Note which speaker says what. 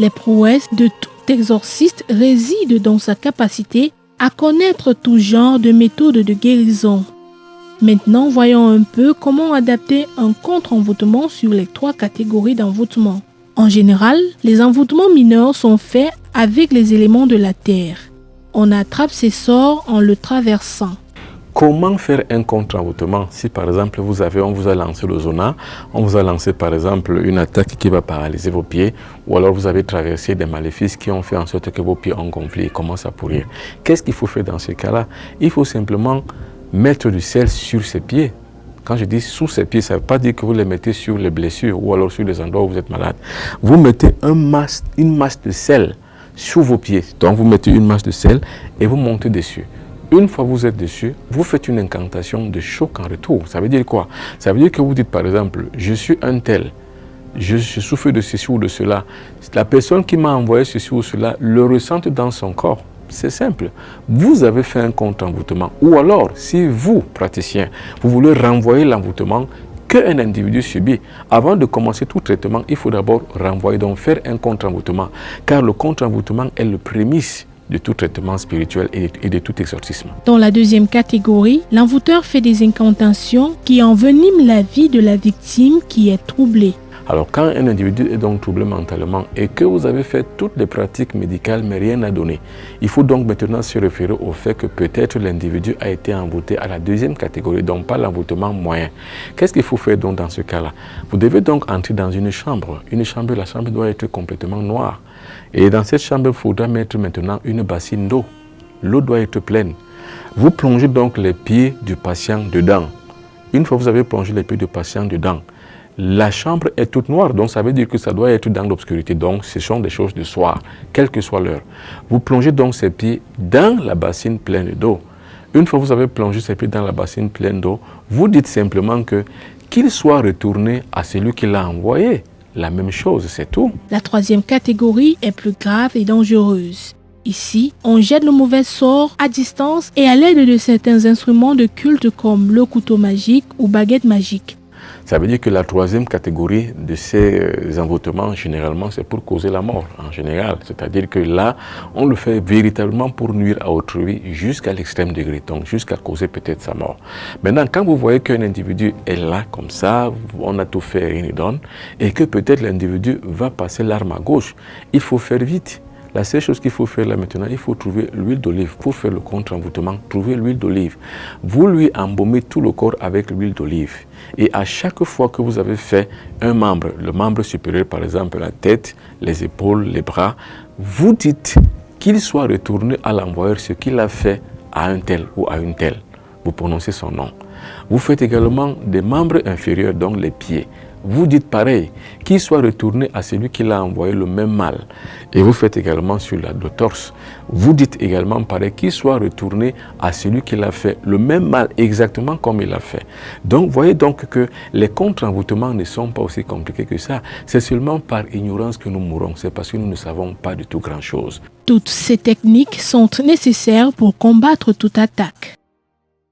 Speaker 1: Les prouesses de tout exorciste résident dans sa capacité à connaître tout genre de méthodes de guérison. Maintenant, voyons un peu comment adapter un contre-envoûtement sur les 3 catégories d'envoûtement. En général, les envoûtements mineurs sont faits avec les éléments de la terre. On attrape ces sorts en le traversant.
Speaker 2: Comment faire un contre-envoûtement? Si par exemple on vous a lancé le zona, on vous a lancé par exemple une attaque qui va paralyser vos pieds, ou alors vous avez traversé des maléfices qui ont fait en sorte que vos pieds ont gonflé et commencent à pourrir. Qu'est-ce qu'il faut faire dans ce cas-là? Il faut simplement mettre du sel sur ses pieds. Quand je dis sous ses pieds, ça ne veut pas dire que vous les mettez sur les blessures ou alors sur les endroits où vous êtes malade. Vous mettez une masse de sel sous vos pieds. Donc vous mettez une masse de sel et vous montez dessus. Une fois que vous êtes dessus, vous faites une incantation de choc en retour. Ça veut dire quoi? Ça veut dire que vous dites par exemple, je suis un tel, je souffre de ceci ou de cela. La personne qui m'a envoyé ceci ou cela le ressent dans son corps. C'est simple. Vous avez fait un contre-envoûtement. Ou alors, si vous, praticien, vous voulez renvoyer l'envoûtement qu'un individu subit, avant de commencer tout traitement, il faut d'abord renvoyer, donc faire un contre-envoûtement. Car le contre-envoûtement est le prémisse de tout traitement spirituel et de tout exorcisme.
Speaker 1: Dans la deuxième catégorie, l'envoûteur fait des incantations qui enveniment la vie de la victime qui est troublée.
Speaker 2: Alors quand un individu est donc troublé mentalement et que vous avez fait toutes les pratiques médicales mais rien n'a donné, il faut donc maintenant se référer au fait que peut-être l'individu a été envoûté à la deuxième catégorie, donc pas l'envoûtement moyen. Qu'est-ce qu'il faut faire donc dans ce cas-là? Vous devez donc entrer dans une chambre. La chambre doit être complètement noire. Et dans cette chambre, il faudra mettre maintenant une bassine d'eau. L'eau doit être pleine. Vous plongez donc les pieds du patient dedans. Une fois que vous avez plongé les pieds du patient dedans, la chambre est toute noire, donc ça veut dire que ça doit être dans l'obscurité. Donc ce sont des choses de soir, quelle que soit l'heure. Vous plongez donc ces pieds dans la bassine pleine d'eau. Une fois que vous avez plongé ces pieds dans la bassine pleine d'eau, vous dites simplement que qu'il soit retourné à celui qui l'a envoyé. La même chose, c'est tout.
Speaker 1: La troisième catégorie est plus grave et dangereuse. Ici, on jette le mauvais sort à distance et à l'aide de certains instruments de culte comme le couteau magique ou baguette magique.
Speaker 2: Ça veut dire que la troisième catégorie de ces envoûtements, généralement, c'est pour causer la mort, en général. C'est-à-dire que là, on le fait véritablement pour nuire à autrui jusqu'à l'extrême degré, donc jusqu'à causer peut-être sa mort. Maintenant, quand vous voyez qu'un individu est là, comme ça, on a tout fait, rien ne donne, et que peut-être l'individu va passer l'arme à gauche, il faut faire vite. La seule chose qu'il faut faire là maintenant, il faut trouver l'huile d'olive. Pour faire le contre-envoûtement, trouver l'huile d'olive. Vous lui embaumez tout le corps avec l'huile d'olive. Et à chaque fois que vous avez fait un membre, le membre supérieur par exemple, la tête, les épaules, les bras, vous dites qu'il soit retourné à l'envoyeur ce qu'il a fait à un tel ou à une telle. Vous prononcez son nom. Vous faites également des membres inférieurs, donc les pieds. Vous dites pareil, qu'il soit retourné à celui qui l'a envoyé le même mal. Et vous faites également sur le torse. Vous dites également pareil, qu'il soit retourné à celui qui l'a fait le même mal, exactement comme il l'a fait. Donc, voyez donc que les contre-envoûtements ne sont pas aussi compliqués que ça. C'est seulement par ignorance que nous mourons. C'est parce que nous ne savons pas du tout grand-chose.
Speaker 1: Toutes ces techniques sont nécessaires pour combattre toute attaque.